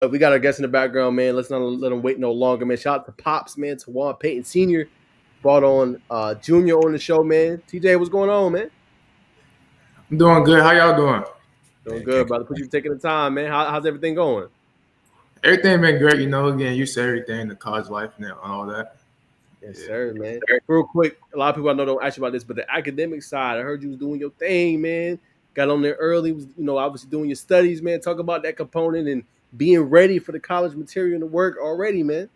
We got our guest in the background, man. Let's not let him wait no longer, man. Shout out to Pops, man. Tojuan Peyton Sr. brought on Junior on the show, man. TJ, what's going on, man? I'm doing good. How y'all doing? Doing good, brother. Appreciate you taking the time, man. How's everything going? Everything been great, getting used to everything, the college life and all that. Yes, Yeah. sir, man. Real quick, a lot of people I know don't ask you about this, but the academic side, I heard you was doing your thing, man. Got on there early, was obviously doing your studies, man. Talk about that component and being ready for the college material and the work already, man.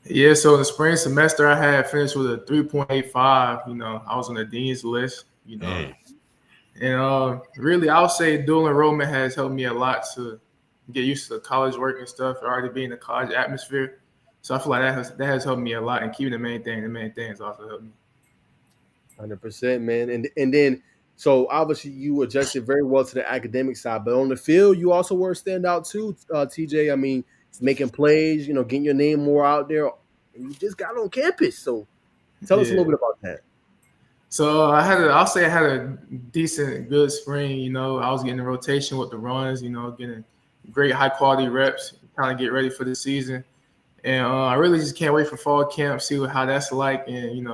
Yeah, so in the spring semester I had finished with a 3.85. I was on the dean's list. Hey, And really I would say dual enrollment has helped me a lot to get used to the college work and stuff, already being in the college atmosphere. So I feel like that has helped me a lot, and keeping the main thing has also helped me. 100%, man. And then so obviously you adjusted very well to the academic side, but on the field you also were a standout too, TJ. I mean, making plays, getting your name more out there, and you just got on campus. So tell us a Yeah. little bit about that. So I'll say I had a decent, good spring. I was getting a rotation with the runs. Getting great, high quality reps, trying to get ready for the season. And I really just can't wait for fall camp, see how that's like, and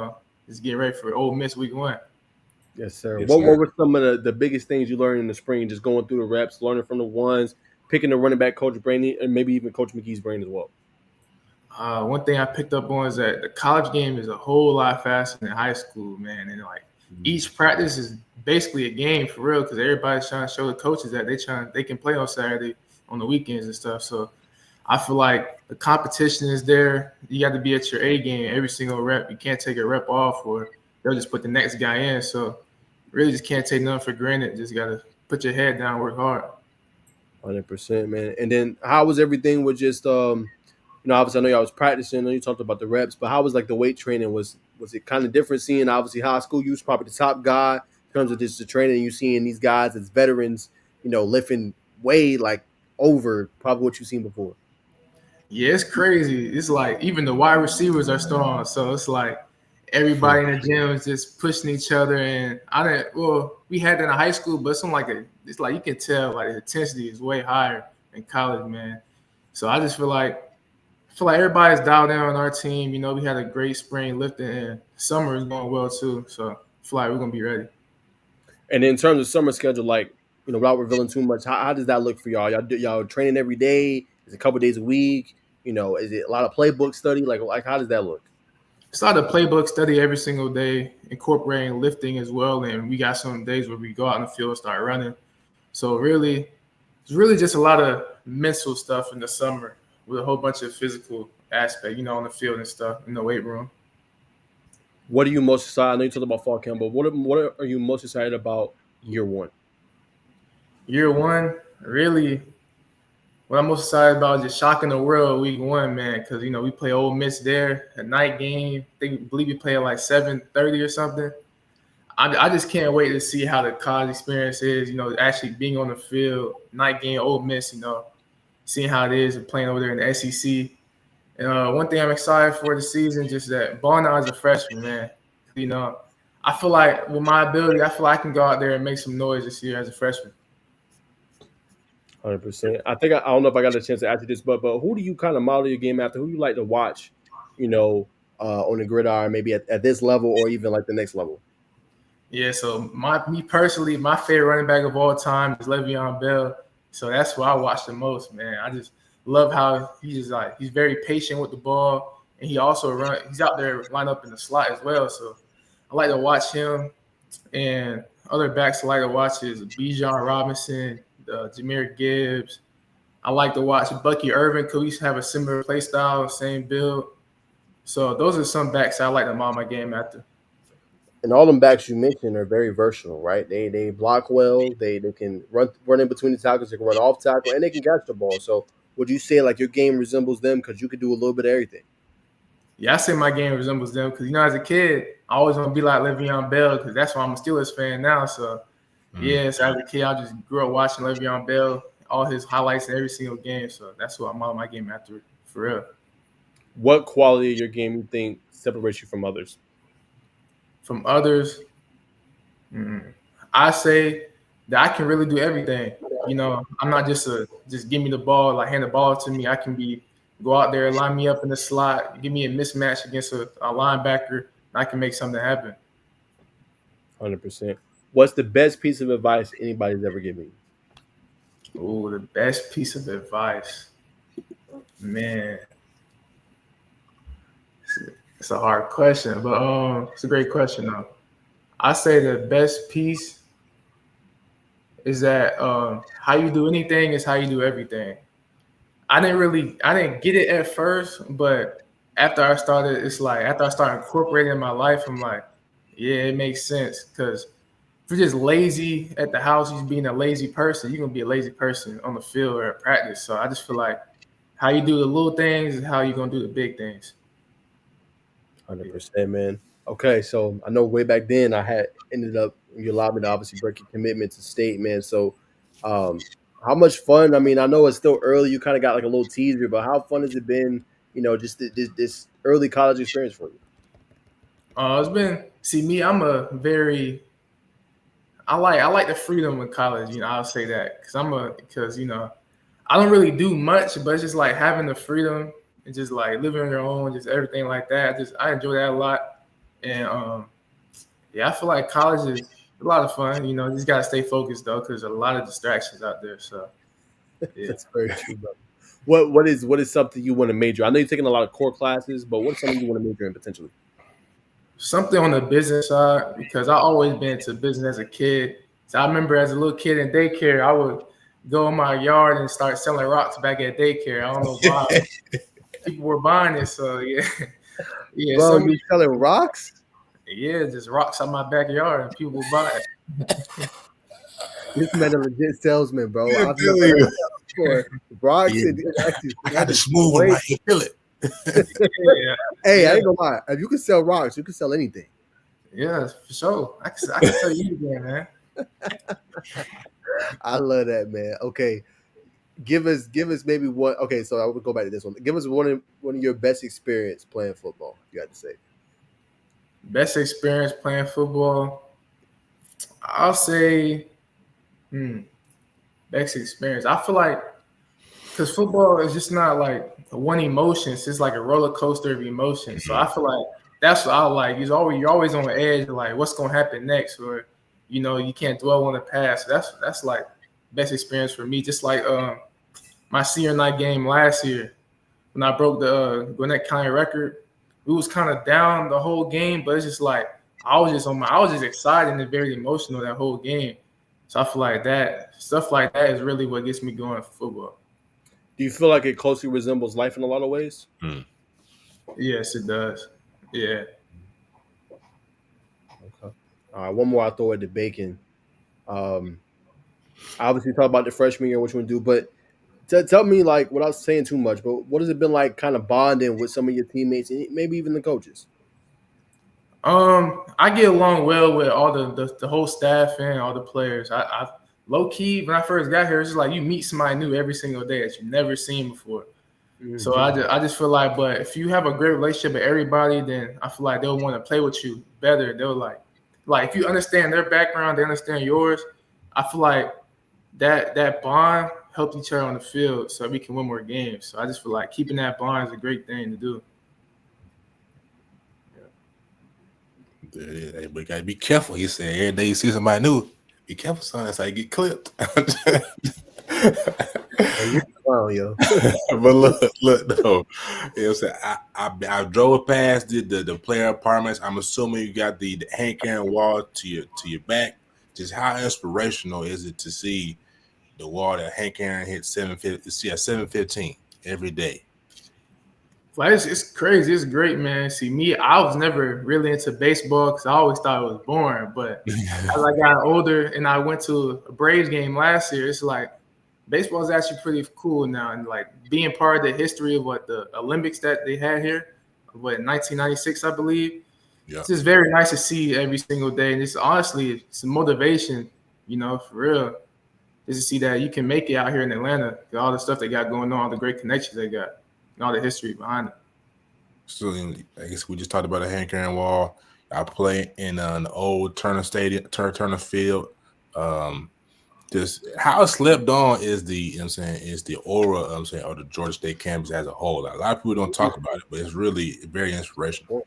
just get ready for Ole Miss week 1. Yes, sir. yes, What sir. were some of the biggest things you learned in the spring, just going through the reps, learning from the ones, picking the running back coach Brainy, and maybe even Coach McGee's brain as well? One thing I picked up on is that the college game is a whole lot faster than high school, man. And like each practice is basically a game for real, because everybody's trying to show the coaches that they can play on Saturday, on the weekends and stuff. So I feel like the competition is there. You got to be at your A game every single rep. You can't take a rep off, or they'll just put the next guy in. So really just can't take nothing for granted. Just got to put your head down, work hard. 100%, man. And then how was everything with just obviously I know y'all was practicing, I know you talked about the reps, but how was like the weight training? Was it kind of different seeing obviously high school you was probably the top guy in terms of just the training, you seeing these guys as veterans, lifting way like over probably what you've seen before. Yeah, it's crazy. It's like even the wide receivers are strong. So it's like True. everybody in the gym is just pushing each other. And I didn't, well, we had that in high school, but it's like you can tell like the intensity is way higher in college, man. So I feel like everybody's dialed in on our team. We had a great spring lifting, and summer is going well too. So I feel like we're gonna be ready. And in terms of summer schedule, like, without revealing too much, how does that look for y'all? Y'all training every day? Is it a couple days a week? Is it a lot of playbook study? Like how does that look? It's not a playbook study every single day, incorporating lifting as well. And we got some days where we go out in the field and start running. So really, it's really just a lot of mental stuff in the summer with a whole bunch of physical aspect, on the field and stuff in the weight room. What are you most excited? I know you talked about fall camp, but what are you most excited about year one? Year 1, really, what I'm most excited about is just shocking the world week 1, man, because we play Ole Miss there, a night game. Believe we play at like 7:30 or something. I just can't wait to see how the college experience is. Actually being on the field, night game, Ole Miss. Seeing how it is and playing over there in the SEC. And one thing I'm excited for the season, just that ball now as a freshman, man. You know, I feel like with my ability, I feel like I can go out there and make some noise this year as a freshman. 100%. I don't know if I got a chance to ask you this, but who do you kind of model your game after? Who you like to watch? On the gridiron, maybe at this level or even like the next level. Yeah, so me personally, my favorite running back of all time is Le'Veon Bell. So that's what I watch the most, man. I just love how he's very patient with the ball, and he's out there line up in the slot as well. So I like to watch him. And other backs I like to watch is Bijan Robinson, Jameer Gibbs. I like to watch Bucky Irvin because we have a similar play style, same build. So those are some backs I like to model my game after. And all them backs you mentioned are very versatile, right? They block well. They can run in between the tackles. They can run off tackle, and they can catch the ball. So would you say like your game resembles them because you could do a little bit of everything? Yeah, I say my game resembles them because as a kid, I always want to be like Le'Veon Bell because that's why I'm a Steelers fan now. So Mm. yeah, so as a kid, I just grew up watching Le'Veon Bell, all his highlights in every single game. So that's what I model my game after, for real. What quality of your game you think separates you from others? From others, I say that I can really do everything. I'm not just give me the ball, like hand the ball to me. I can go out there, line me up in the slot, give me a mismatch against a linebacker, and I can make something happen. 100%. What's the best piece of advice anybody's ever given you? Oh, the best piece of advice, man. It's a hard question, but it's a great question though. I say the best piece is that how you do anything is how you do everything. I didn't get it at first, but after I started incorporating it in my life, I'm like, yeah, it makes sense. Because if you're just lazy at the house, you're being a lazy person, you're gonna be a lazy person on the field or at practice. So I just feel like how you do the little things is how you're gonna do the big things. 100%, man. Okay, so I know way back then I had ended up you allowed me to obviously break your commitment to state, man. So, um, how much fun? I mean, I know it's still early. You kind of got like a little teaser, but how fun has it been? Just this early college experience for you. It's been see me. I like the freedom in college. I'll say that because I don't really do much, but it's just like having the freedom and just like living on your own, just everything like that. I enjoy that a lot, and yeah, I feel like college is a lot of fun. You just gotta stay focused though, because there's a lot of distractions out there. So yeah, That's very true, brother. What is something you want to major? I know you're taking a lot of core classes, but what's something you want to major in potentially? something on the business side because I always been into business as a kid. So I remember as a little kid in daycare, I would go in my yard and start selling rocks back at daycare. I don't know why people were buying it. So yeah, yeah, Bro, some you selling rocks? yeah, just rocks out my backyard and people would buy it. This man a legit salesman, bro. Yeah, I've never Billy. heard that before. Rocks Yeah, and actually I got the that's smooth one great. right here. Feel it. Yeah, Hey, I yeah, ain't gonna lie. If you can sell rocks, you can sell anything. yeah, for sure. I can tell you again, man. I love that, man. Okay, give us maybe one. Okay, so I would go back to this one. Give us one of your best experience playing football. You got to say. Best experience playing football. I'll say, hmm, best experience. I feel like because football is just not like one emotion. It's just like a roller coaster of emotions. So I feel like that's what I like. You're always on the edge of like what's gonna happen next, or you can't dwell on the past. That's like best experience for me. Just like my senior night game last year when I broke the Gwinnett County record. We was kind of down the whole game, but it's just like I was just excited and very emotional that whole game. So I feel like that stuff like that is really what gets me going for football. Do you feel like it closely resembles life in a lot of ways? Mm. Yes, it does. Yeah. Okay. All right, one more. I'll throw at the bacon. Um, I obviously talk about the freshman year, what you want to do, but tell me, like, without saying too much, but what has it been like kind of bonding with some of your teammates and maybe even the coaches? I get along well with all the whole staff and all the players. I low key when I first got here, it's just like you meet somebody new every single day that you've never seen before. So Hmm. I just feel like, but if you have a great relationship with everybody, then I feel like they'll want to play with you better. They'll like if you understand their background, they understand yours. I feel like that bond helped each other on the field, so we can win more games. So I just feel like keeping that bond is a great thing to do. Hey, but you gotta be careful. He said every day you see somebody new, be careful, son. That's how you get clipped. Man, you're a clown, yo. But look, though. You know what I'm saying? I drove past the player apartments. I'm assuming you got the hand carrying wall to your back. Just how inspirational is it to see the wall that Hank Aaron hit 715 every day? Like it's crazy. It's great, man. See, me, I was never really into baseball because I always thought it was boring. But as I got older and I went to a Braves game last year, it's like baseball is actually pretty cool now. And like being part of the history of what the Olympics that they had here, 1996, I believe. Yeah. It's just very nice to see every single day. And it's honestly, it's a motivation, for real. Just to see that you can make it out here in Atlanta, all the stuff they got going on, all the great connections they got, and all the history behind it. So I guess we just talked about the Hank Aaron wall. I play in an old Turner Stadium, Turner Field. just how slept on is the you know what I'm saying is the aura I'm saying of the Georgia State campus as a whole. Like, a lot of people don't talk about it, but it's really very inspirational.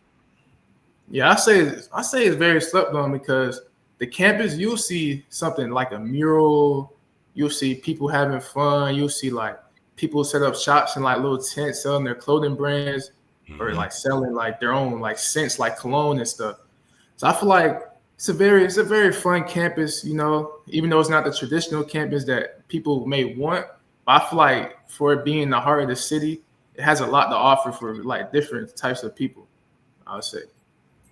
Yeah, I say it's very slept on because the campus you'll see something like a mural, you'll see people having fun, you'll see like people set up shops in like little tents selling their clothing brands or Mm-hmm. like selling like their own like scents like cologne and stuff. So I feel like it's a very fun campus, even though it's not the traditional campus that people may want. But I feel like for it being the heart of the city, it has a lot to offer for like different types of people, I would say.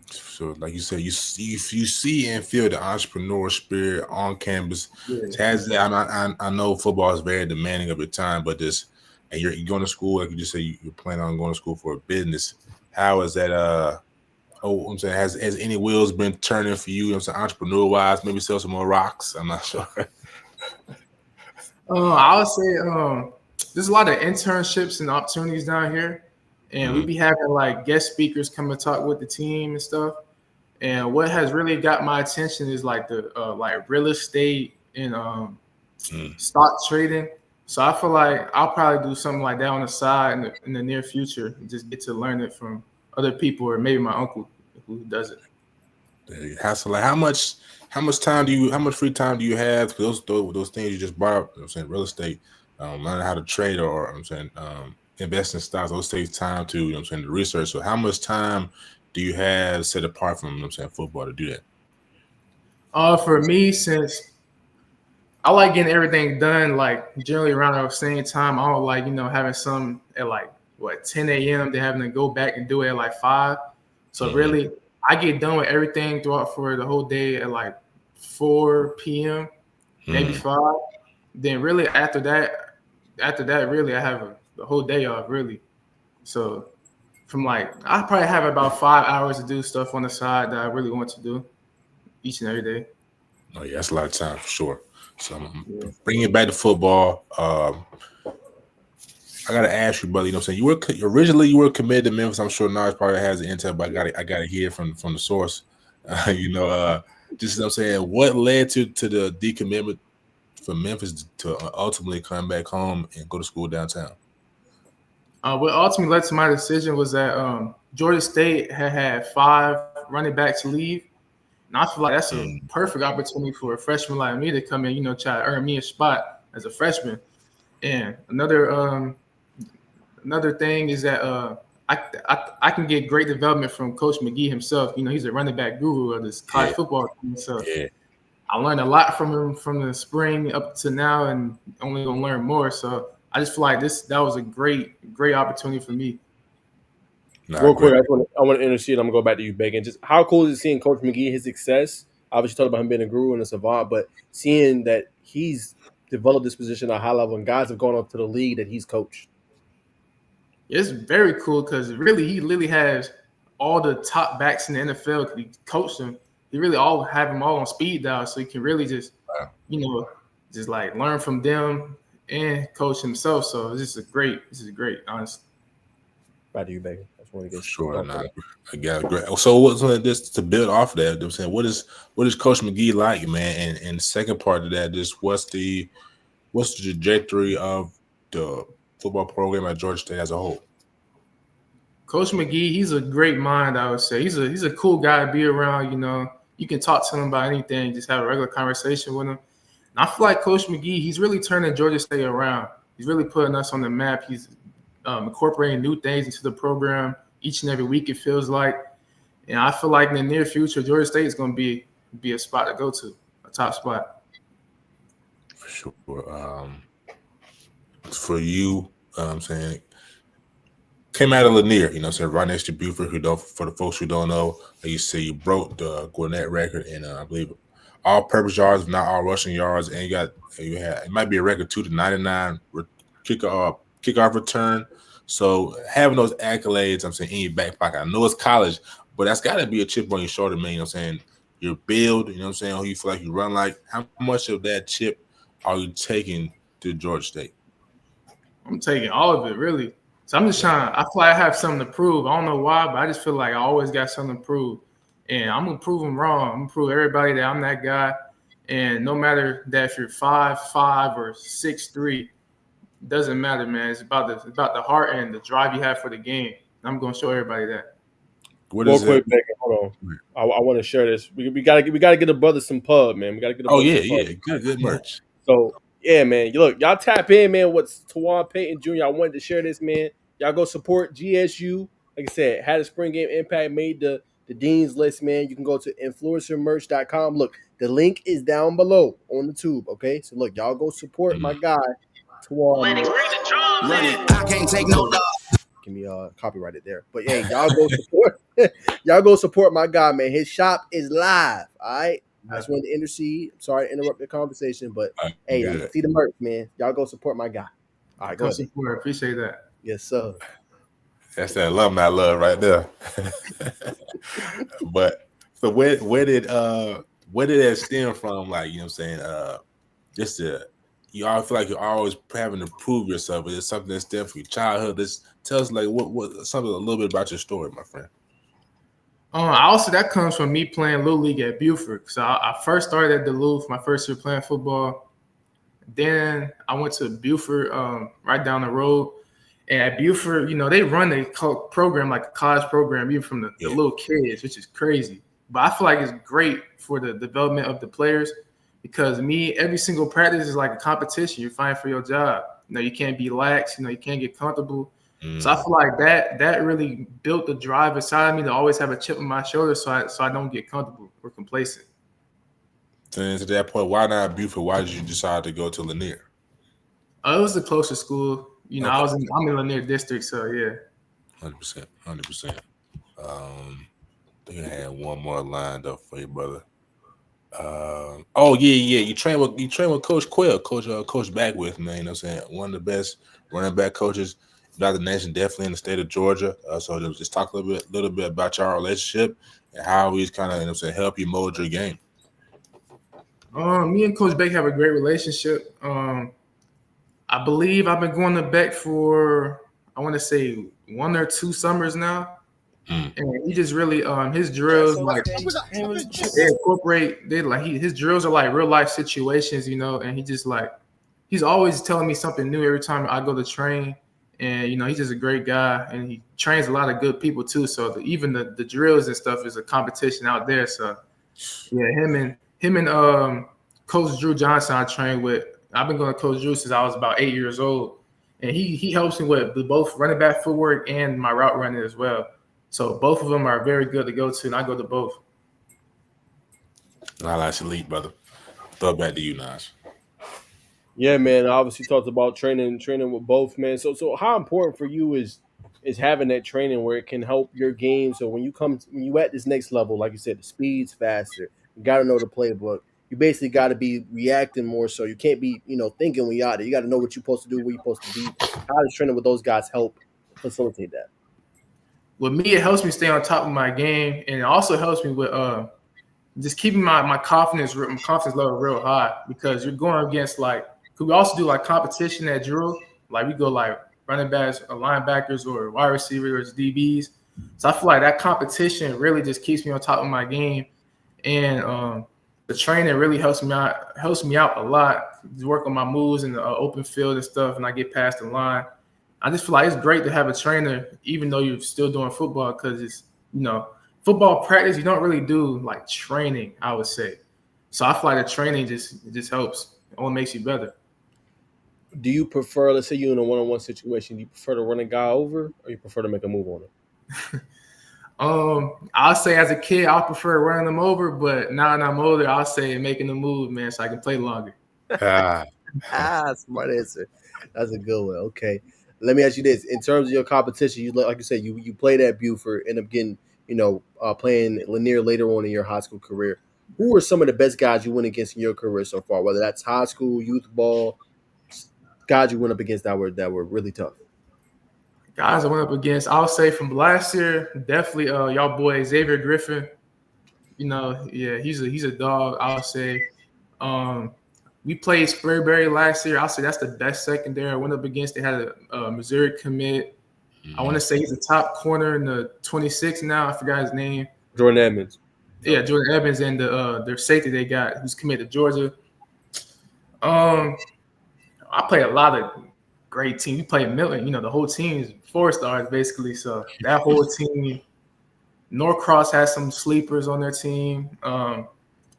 So, like you said, you see and feel the entrepreneur spirit on campus. Yeah. It has that. I know football is very demanding of your time, but this and you're going to school, like you just said, you're planning on going to school for a business. How is that? Oh, I'm saying, has any wheels been turning for you? I'm saying, entrepreneur wise, maybe sell some more rocks. I'm not sure. I would say there's a lot of internships and opportunities down here, and we Mhm. be having like guest speakers come and talk with the team and stuff. And what has really got my attention is like the like real estate and Mm. stock trading. So I feel like I'll probably do something like that on the side in the near future and just get to learn it from other people or maybe my uncle who does it. So, like, how much free time do you have? For those things you just brought up, I'm saying real estate, learning how to trade, or I'm saying invest in stocks. Those takes time to, I'm saying, the research. So, how much time do you have set apart from, I'm saying, football to do that? For me, since I like getting everything done like generally around the same time. I don't like having some at like what 10 a.m. Then having to go back and do it at like 5. So Hmm. really, I get done with everything throughout for the whole day at like 4 p.m. maybe Hmm. 5. Then really after that really I have the whole day off really. So from like I probably have about 5 hours to do stuff on the side that I really want to do each and every day. Oh yeah, that's a lot of time for sure. So, Yeah. bringing it back to football. I gotta ask you, brother. You know, what I'm saying, originally you were committed to Memphis. I'm sure Nas probably has the intel, but I gotta hear from the source. You know, just I'm saying, what led to the decommitment from Memphis to ultimately come back home and go to school downtown? What ultimately led to my decision was that Georgia State had 5 running backs leave, and I feel like that's a Mm. perfect opportunity for a freshman like me to come in, try to earn me a spot as a freshman. And another thing is that I can get great development from Coach McGee himself. He's a running back guru of this college Yeah, football team, so yeah. I learned a lot from him from the spring up to now, and only gonna learn more. So I just feel like that was a great opportunity for me. No, I Real agree. quick, I want to intercede. I'm gonna go back to you, Bacon. Just how cool is it seeing Coach McGee his success? Obviously, talked about him being a guru and a savant, but seeing that he's developed this position at a high level and guys have gone up to the league that he's coached. It's very cool because really he literally has all the top backs in the NFL. 'Cause he coached them. He really all have them all on speed dial, so he can really just Wow, you know just like learn from them and coach himself. So this is great, honestly. Back to you, Bacon. I just want to for get your sure. thoughts on Nah, that. I got great. So what's on this to build off of that? I'm saying, what is Coach McGee like, man? And the second part of that, just what's the trajectory of the football program at Georgia State as a whole? Coach McGee, he's a great mind. I would say he's a cool guy to be around. You can talk to him about anything, just have a regular conversation with him. And I feel like Coach McGee, he's really turning Georgia State around. He's really putting us on the map. He's incorporating new things into the program each and every week. It feels like, and I feel like in the near future, Georgia State is going to be a spot to go to, a top spot. For sure. For you, I'm saying, came out of Lanier, you know, so right next to Buford, who don't, for the folks who don't know, like you say, you broke the Gwinnett record in, I believe, all purpose yards, not all rushing yards, and you had, it might be a record too, to 99 kickoff return. So having those accolades, I'm saying, in your back pocket, I know it's college, but that's got to be a chip on your shoulder, man. You know what I'm saying? Your build, you know what I'm saying? Who you feel like you run like? How much of that chip are you taking to Georgia State? I'm taking all of it, really. So I'm just Yeah. trying. I feel like I have something to prove. I don't know why, but I just feel like I always got something to prove, and I'm gonna prove them wrong. I'm gonna prove everybody that I'm that guy, And no matter that if you're 5'5" or 6'3", doesn't matter, man. It's about the heart and the drive you have for the game. I'm gonna show everybody that. What Real is it? quick, Bacon, hold on. I want to share this. We gotta get a brother some pub, man. We gotta get a Oh brother yeah, some pub. yeah, good merch. So yeah, man. Look, y'all tap in, man. What's Tojuan Peyton Jr. I wanted to share this, man. Y'all go support GSU. Like I said, had a spring game impact, made the dean's list, man. You can go to influencermerch.com. Look, the link is down below on the tube. Okay, so look, y'all go support my guy Tojuan. Run it. I can't take no dog. Give me copyrighted there. But hey, y'all go support y'all go support my guy, man. His shop is live. All right. I just wanted to intercede. I'm sorry to interrupt the conversation, but hey, I can see the merch, man. Y'all go support my guy. All right, go ahead. Support. Appreciate that. Yes, sir. That's that alumni love right there. But so where did that stem from? Like, you know what I'm saying? Just you all feel like you're always having to prove yourself. Is it something that stems from your childhood? This tell us like what something a little bit about your story, my friend. Also, that comes from me playing Little League at Buford. So I first started at Duluth, my first year playing football. Then I went to Buford, right down the road. And at Buford, they run a program like a college program, even from the little kids, which is crazy. But I feel like it's great for the development of the players because every single practice is like a competition. You're fighting for your job. You can't be lax. You can't get comfortable. So I feel like that really built the drive inside of me to always have a chip on my shoulder so I don't get comfortable or complacent. So to that point, why not Buford? Why did you decide to go to Lanier? It was the closest school. Okay. I'm in Lanier district, so yeah. 100%. I think I had one more lined up for you, brother. You train with Coach Quayle, Coach Backwith, man. You know what I'm saying? One of the best running back coaches about the nation, definitely in the state of Georgia. So just talk a little bit about your relationship and how he's kind of help you mold your game. Me and Coach Beck have a great relationship. I believe I've been going to Beck for I want to say 1 or 2 summers now. And he just really his drills his drills are like real life situations, and he's always telling me something new every time I go to train. And he's just a great guy, and he trains a lot of good people too. So even the drills and stuff is a competition out there. So yeah, him and Coach Drew Johnson I trained with. I've been going to Coach Drew since I was about 8 years old, and he helps me with both running back footwork and my route running as well. So both of them are very good to go to, and I go to both. That's elite, brother. Throw it back to you, Naj. Yeah, man. I obviously talked about training with both, man. So how important for you is having that training where it can help your game. So when you at this next level, like you said, the speed's faster. You got to know the playbook. You basically got to be reacting more. So you can't be thinking when you're out there. You got to know what you're supposed to do, where you're supposed to be. How does training with those guys help facilitate that? With me, it helps me stay on top of my game, and it also helps me with just keeping my confidence level real high because you're going against we also do competition at drill. We go running backs, or linebackers, or wide receivers, DBs. So I feel like that competition really just keeps me on top of my game, and the training really helps me out a lot. To work on my moves in the open field and stuff, and I get past the line. I just feel like it's great to have a trainer, even though you're still doing football, because it's football practice. You don't really do training, I would say. So I feel like the training just helps. It only makes you better. Do you prefer, let's say you're in a one-on-one situation, do you prefer to run a guy over, or you prefer to make a move on him? I'll say as a kid, I prefer running them over, but now that I'm older, I'll say making the move, man, so I can play longer. Smart answer. That's a good one. Okay. Let me ask you this. In terms of your competition, like you said, you played at Buford, end up getting, playing Lanier later on in your high school career. Who are some of the best guys you went against in your career so far? Whether that's high school, youth ball, guys you went up against that were really tough. Guys I went up against, I'll say from last year, definitely y'all boy Xavier Griffin. He's a dog, I'll say. We played Spraberry last year. I'll say that's the best secondary I went up against. They had a Missouri commit. I want to say he's a top corner in the 26 now. I forgot his name. Jordan Edmonds. Yeah, Jordan Evans and their safety they got who's committed to Georgia. I play a lot of great teams. We play Milton, the whole team is 4 stars basically. So that whole team, Norcross has some sleepers on their team.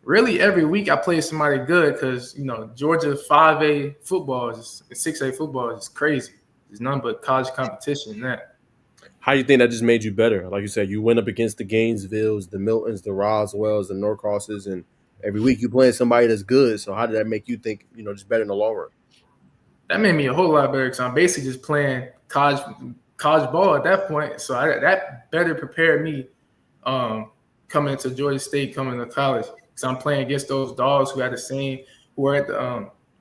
Really every week I play somebody good because Georgia 5A football is 6A football is crazy. There's none but college competition in that. How do you think that just made you better? Like you said, you went up against the Gainesvilles, the Miltons, the Roswells, the Norcrosses, and every week you playing somebody that's good. So how did that make you think, just better in the long run? That made me a whole lot better because I'm basically just playing college ball at that point. So that better prepared me coming into Georgia State, coming to college. Because I'm playing against those dogs who were at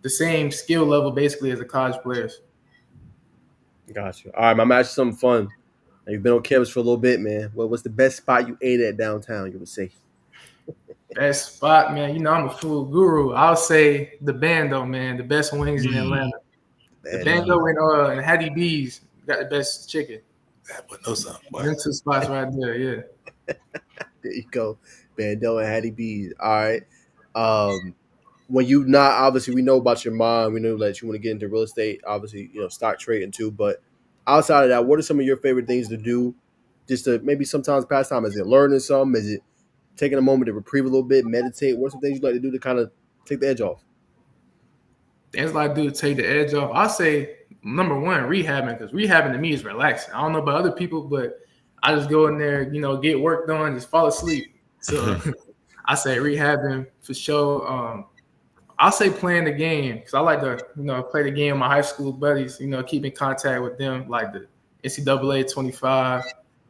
the same skill level basically as the college players. Gotcha. All right, I'm asking something fun. Now, you've been on campus for a little bit, man. What's the best spot you ate at downtown? You would say? Best spot, man. I'm a food guru. I'll say the Bando, man. The best wings in Atlanta. The Bando and Hattie B's got the best chicken. But no something. Them 2 spots right there, yeah. There you go, Bando and Hattie B's. All right. When you not obviously we know about your mom. We know that you want to get into real estate. Obviously, stock trading too. But outside of that, what are some of your favorite things to do? Just to maybe sometimes pass time. Is it learning something? Is it taking a moment to reprieve a little bit, meditate? What are some things you like to do to kind of take the edge off? Things I do to take the edge off. I say number one, rehabbing, because rehabbing to me is relaxing. I don't know about other people, but I just go in there, get work done, just fall asleep. So I say rehabbing for sure. I'll say playing the game because I like to, play the game with my high school buddies, keep in contact with them, like the NCAA 25.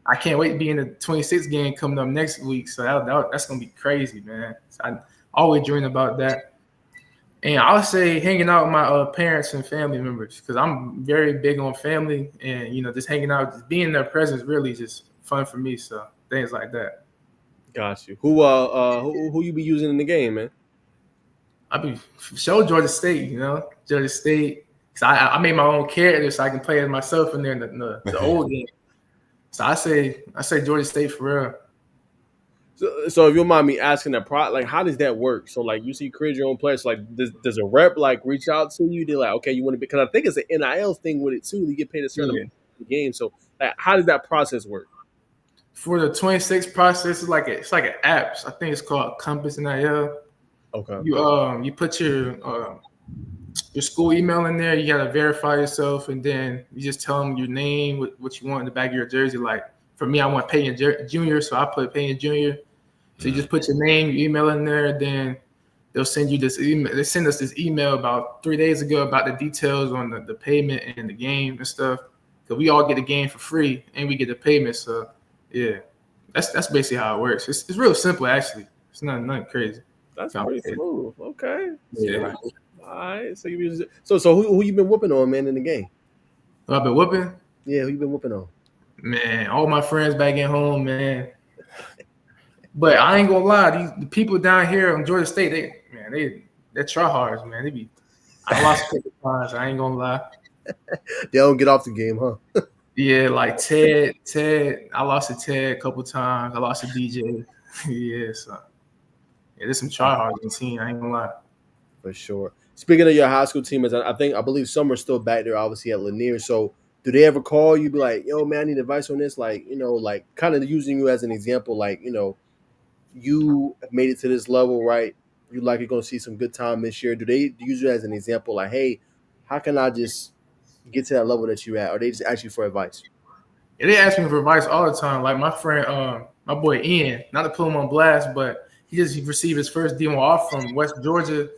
I can't wait to be in the 26 game coming up next week. So that's going to be crazy, man. So I always dream about that. And I would say hanging out with my parents and family members because I'm very big on family and, just hanging out, just being in their presence really just fun for me. So things like that. Got you. Who you be using in the game, man? I be show Georgia State, Georgia State. So I made my own character so I can play as myself in there in the old game. So I say Georgia State for real. So if you don't mind me asking that, how does that work? So like you see, you create your own players. So, like does a rep like reach out to you? They're like, okay, you want to be? Because I think it's an NIL thing with it too. You get paid a certain amount of the game. So how does that process work? For the 26 process, it's like an app. I think it's called Compass NIL. Okay. You put your school email in there. You gotta verify yourself, and then you just tell them your name, what you want in the back of your jersey. Like for me, I want Peyton Jr., so I put Peyton Jr. So you just put your name, your email in there, then they'll send you this email. They send us this email about 3 days ago about the details on the payment and the game and stuff. Because we all get the game for free and we get the payment. So yeah, that's basically how it works. It's real simple actually. It's nothing crazy. That's pretty smooth. Okay. Yeah. All right. So who you been whooping on, man, in the game? Who I've been whooping? Yeah, who you been whooping on? Man, all my friends back at home, man. But I ain't gonna lie, the people down here in Georgia State, they're tryhards, man. I lost a couple times. I ain't gonna lie. They don't get off the game, huh? Yeah, like Ted. I lost to Ted a couple times. I lost to DJ. Yeah, so there's some tryhards in the team. I ain't gonna lie. For sure. Speaking of your high school team, I believe some are still back there, obviously at Lanier. So do they ever call you, be like, yo, man, I need advice on this? Like, like kind of using you as an example, like, you have made it to this level, right? You likely going to see some good time this year. Do they use you as an example, like, hey, how can I just get to that level that you at? Or they just ask you for advice? Yeah, they ask me for advice all the time. Like my friend, my boy Ian, not to put him on blast, but he received his first demo off from West Georgia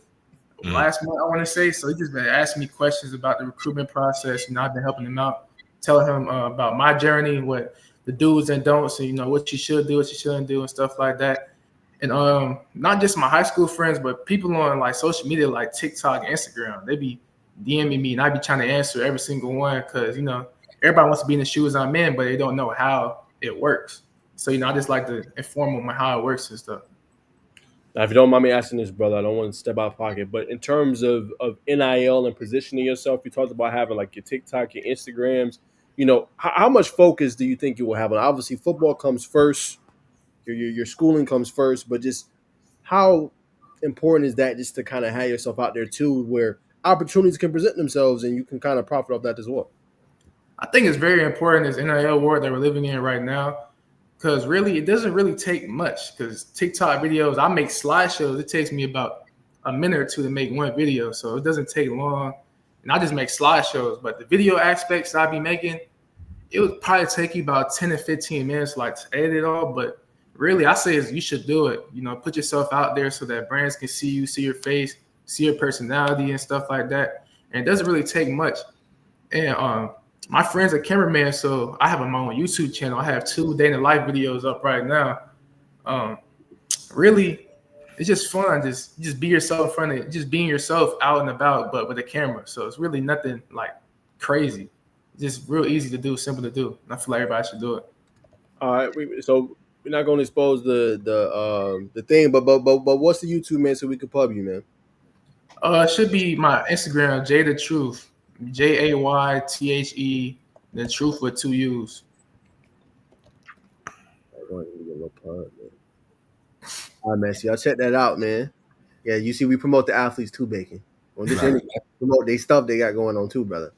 last month, I want to say. So he just been asking me questions about the recruitment process. I've been helping him out, telling him about my journey, what the do's and don'ts, and what you should do, what you shouldn't do, and stuff like that. And not just my high school friends, but people on like social media, like TikTok, Instagram, they be DMing me, and I be trying to answer every single one because everybody wants to be in the shoes I'm in, but they don't know how it works. So I just like to inform them on how it works and stuff. Now, if you don't mind me asking this, brother, I don't want to step out of pocket, but in terms of NIL and positioning yourself, you talked about having like your TikTok, your Instagrams. How much focus do you think you will have on? Obviously, football comes first. your schooling comes first, but just how important is that just to kind of have yourself out there too, where opportunities can present themselves and you can kind of profit off that as well. I think it's very important this NIL world that we're living in right now, because really it doesn't really take much. Because TikTok videos, I make slideshows. It takes me about a minute or two to make one video, so it doesn't take long. And I just make slideshows. But the video aspects I be making, it would probably take you about 10 to 15 minutes like to edit it all. But really, I say is you should do it. You know, put yourself out there so that brands can see you, see your face, see your personality and stuff like that. And it doesn't really take much. And my friend's a cameraman, so I have my own YouTube channel. I have 2 day in the life videos up right now. Really, it's just fun. Just be yourself in front of, just being yourself out and about, but with a camera. So it's really nothing like crazy. Just real easy to do, simple to do. And I feel like everybody should do it. All right, so we're not going to expose the thing, but what's the YouTube, man, so we can pub you, man? It should be my Instagram, Jay the Truth, JAYTHE, the Truth with 2 U's. All right, man. So y'all check that out, man. Yeah, you see, we promote the athletes too, Bacon. On this end, promote they stuff they got going on too, brother.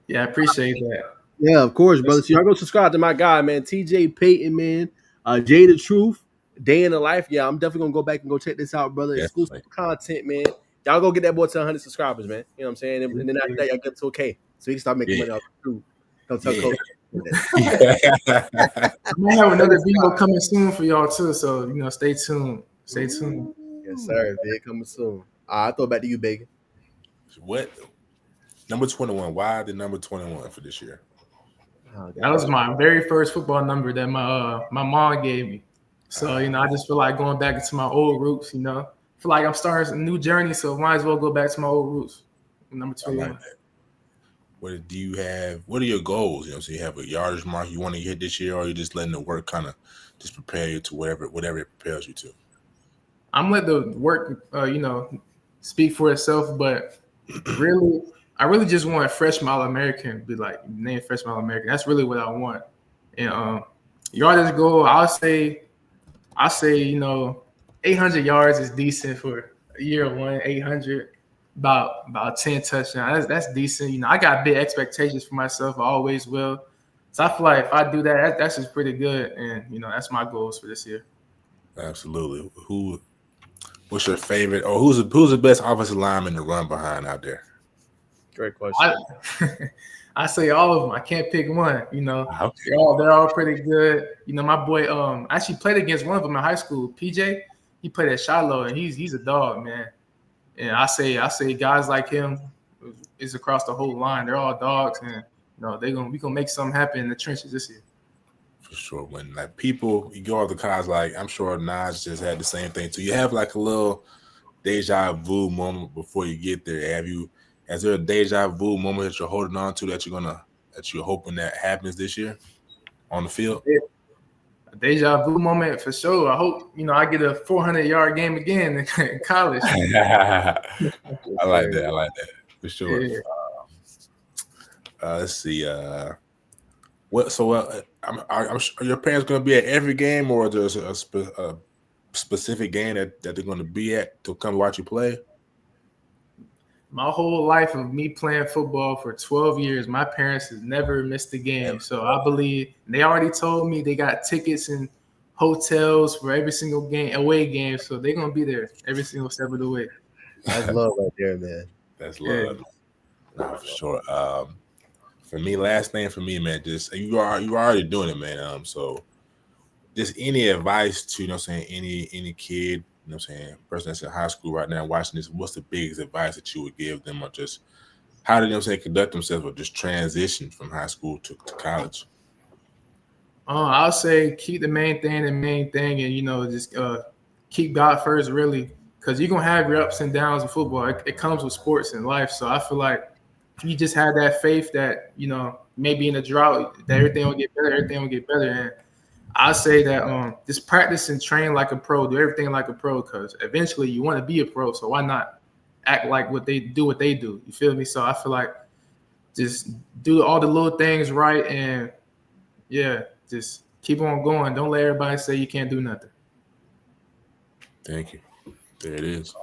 Yeah, I appreciate that. Yeah, of course, brother. So y'all go subscribe to my guy, man, TJ Peyton, man. Jay the Truth, Day in the Life. Yeah, I'm definitely gonna go back and go check this out, brother. Exclusive content, man. Y'all go get that boy to 100 subscribers, man. You know what I'm saying? And then after that, y'all get to okay, so he can start making money off the truth. Don't tell Coach. I might have another video coming soon for y'all too, so you know, stay tuned. Stay tuned. Yes, sir. Big coming soon. All right, I'll throw it back to you, Bacon. What? Number 21. Why the number 21 for this year? That was my very first football number that my mom gave me. So, you know, I just feel like going back into my old roots, you know. I feel like I'm starting a new journey, so might as well go back to my old roots. Number 21. I like that. What do you have? What are your goals? You know, so you have a yardage mark you want to hit this year, or are you just letting the work kind of just prepare you to whatever it prepares you to? I'm letting the work, you know, speak for itself, but really, I really just want freshman All-American, be like named freshman All-American. That's really what I want. And yardage goal, I'll say, you know, 800 yards is decent for year one. 800, about 10 touchdowns. That's decent. You know, I got big expectations for myself. I always will. So I feel like if I do that, that's just pretty good. And you know, that's my goals for this year. Absolutely. What's your favorite, or who's the best offensive lineman to run behind out there? Great question. I say all of them. I can't pick one. You know, okay. they're all pretty good. You know, my boy I actually played against one of them in high school. PJ, he played at Shiloh, and he's a dog, man. And I say guys like him is across the whole line. They're all dogs, and you know we gonna make something happen in the trenches this year. For sure. When like people, you go off the college, like I'm sure Najeh just had the same thing too. You have like a little deja vu moment before you get there. Is there a deja vu moment that you're holding on to that you're hoping that happens this year on the field? Yeah. A deja vu moment for sure. I hope, you know, I get a 400-yard game again in college. I like that for sure. Yeah. Let's see. Are your parents going to be at every game, or there's a specific game that they're going to be at to come watch you play? My whole life of me playing football for 12 years, my parents has never missed a game. So I believe they already told me they got tickets and hotels for every single game, away game. So they're going to be there every single step of the way. That's love right there, man. That's love. Yeah. No, for sure. For me, last thing for me, man, just you are already doing it, man. So just any advice to, you know what I'm saying, any kid, you know what I'm saying, person that's in high school right now watching this, what's the biggest advice that you would give them, or just how do they, you know what I'm saying, conduct themselves, or just transition from high school to college? I'll say keep the main thing, and, you know, just keep God first, really, because you're going to have your ups and downs in football. It comes with sports and life. So I feel like if you just have that faith that, you know, maybe in a drought, that everything will get better, And I say that just practice and train like a pro, do everything like a pro, because eventually you want to be a pro. So why not act like what they do? You feel me? So I feel like just do all the little things right, and yeah, just Keep on going. Don't let everybody say you can't do nothing. Thank you. There it is.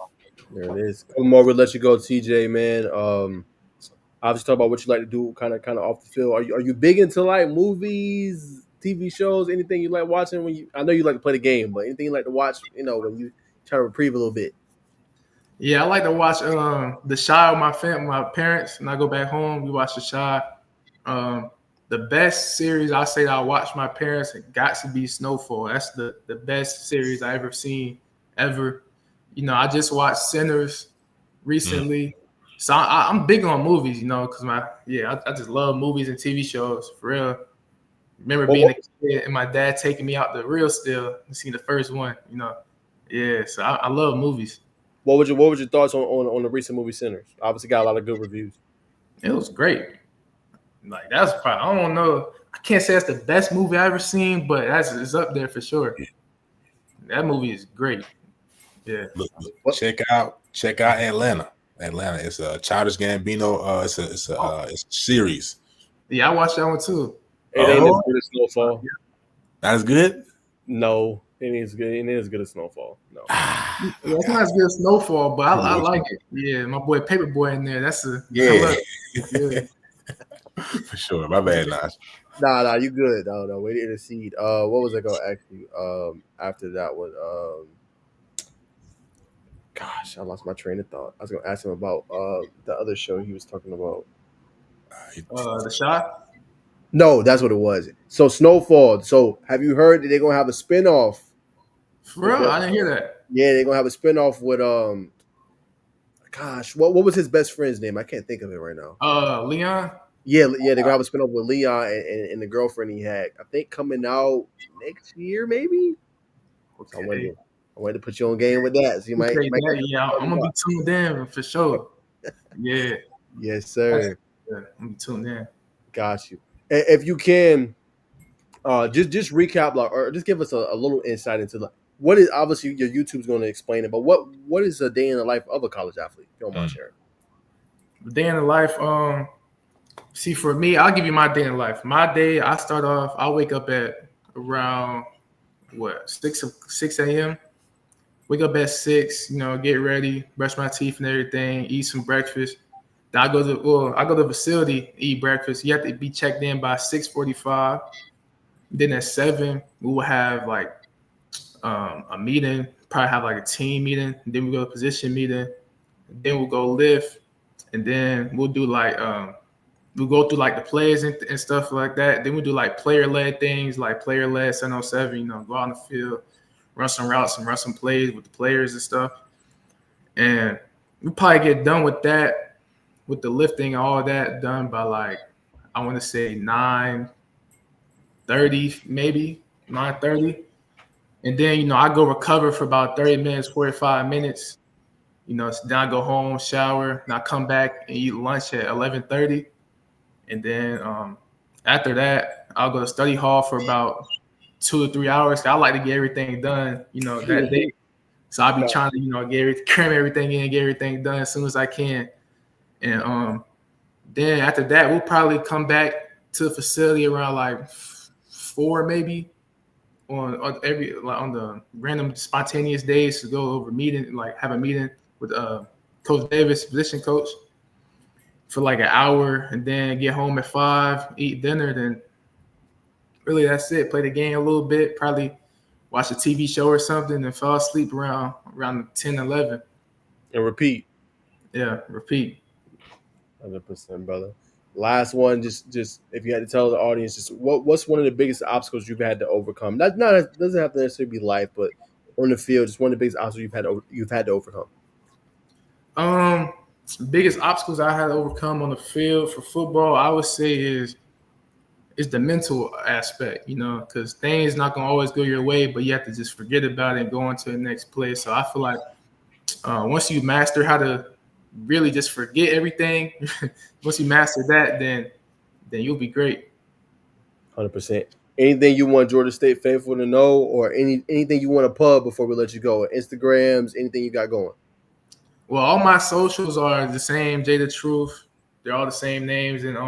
There it is. Couple more, we'll let you go, TJ, man. Obviously talk about what you like to do, kind of off the field. Are you big into like movies, TV shows, anything you like watching when you? I know you like to play the game, but anything you like to watch, when you try to reprieve a little bit. Yeah, I like to watch The Shy with my parents, and I go back home. We watch The Shy. Um, the best series I say that I watch my parents it got to be Snowfall. That's the best series I ever seen ever. I just watched Sinners recently, so I'm big on movies. Because I just love movies and TV shows for real. Remember being a kid and my dad taking me out to Real Still and seeing the first one. Yeah. So I love movies. What was your thoughts on the recent movie Sinners? Obviously got a lot of good reviews. It was great. Like that's probably I don't know. I can't say that's the best movie I ever seen, but it's up there for sure. That movie is great. Yeah. Look, check out Atlanta. Atlanta. It's a Childish Gambino. It's a series. Yeah, I watched that one too. It ain't as good as Snowfall. Not as good? No, it ain't as good. It ain't as good as Snowfall. No. It's not as good as Snowfall, but I like it. Yeah, my boy Paperboy in there. That's yeah. Yeah. For sure. My bad, Najeh. Nah, you good. No, way to intercede. What was I gonna ask you? After that one, gosh, I lost my train of thought. I was gonna ask him about the other show he was talking about. The Shot. No, that's what it was. So Snowfall. So have you heard that they're gonna have a spinoff? For real, I didn't hear that. Yeah, they're gonna have a spinoff with Gosh, what was his best friend's name? I can't think of it right now. Leon. Yeah, they're gonna have a spinoff with Leon and the girlfriend he had. I think coming out next year, maybe. Okay. I wanted to put you on game with that. So you might yeah, I'm gonna be tuned in for sure. Yeah. Yes, sir. Yeah, I'm gonna be tuned in. Got you. If you can, just recap or just give us a little insight into what is obviously your YouTube's going to explain it, but what is a day in the life of a college athlete? If you don't mind sharing. The day in the life. See, for me, I'll give you my day in life. My day, I start off. I wake up at around 6 a.m. Wake up at 6. Get ready, brush my teeth and everything, eat some breakfast. Then I go to the facility, eat breakfast. You have to be checked in by 6:45. Then at 7, we will have like a meeting. Probably have like a team meeting. Then we go to position meeting. Then we'll go lift, and then we'll do like we'll go through like the plays and stuff like that. Then we do like player-led things, like player-led 7-on-7, go out on the field, run some routes and run some plays with the players and stuff. And we probably get done with that, with the lifting, all that done by like, I want to say 9:30, maybe 9:30. And then, I go recover for about 30 minutes, 45 minutes. Then I go home, shower, and I come back and eat lunch at 11:30. And then after that, I'll go to study hall for about 2 or 3 hours. I like to get everything done, that day. So I'll be trying to, cram everything in, get everything done as soon as I can. And then after that, we'll probably come back to the facility around like 4 maybe on the random spontaneous days to go over meeting, like have a meeting with Coach Davis, position coach, for like an hour, and then get home at 5, eat dinner. Then really that's it. Play the game a little bit, probably watch a TV show or something, and fall asleep around 10, 11. And repeat. Yeah, repeat. 100%, brother. Last one, just if you had to tell the audience, just what's one of the biggest obstacles you've had to overcome? Not doesn't have to necessarily be life, but on the field, just one of the biggest obstacles you've had to overcome. Biggest obstacles I had to overcome on the field for football, I would say is the mental aspect, because things not gonna always go your way, but you have to just forget about it and go on to the next play. So I feel like once you master how to really just forget everything, once you master that, then you'll be great. 100%. Anything you want Georgia State faithful to know, or anything you want to plug before we let you go? Instagrams, anything you got going? Well, all my socials are the same, Jay the Truth. They're all the same names. And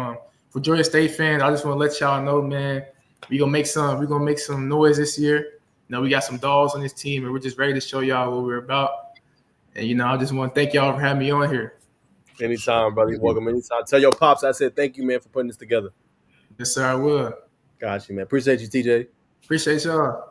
for Georgia State fans, I just want to let y'all know, man, We're gonna make some noise this year. You know, we got some dogs on this team, and we're just ready to show y'all what we're about. And you know, I just want to thank y'all for having me on here. Anytime, brother. You're welcome. Anytime. Tell your pops I said thank you, man, for putting this together. Yes, sir, I will. Got you, man. Appreciate you, TJ. Appreciate y'all.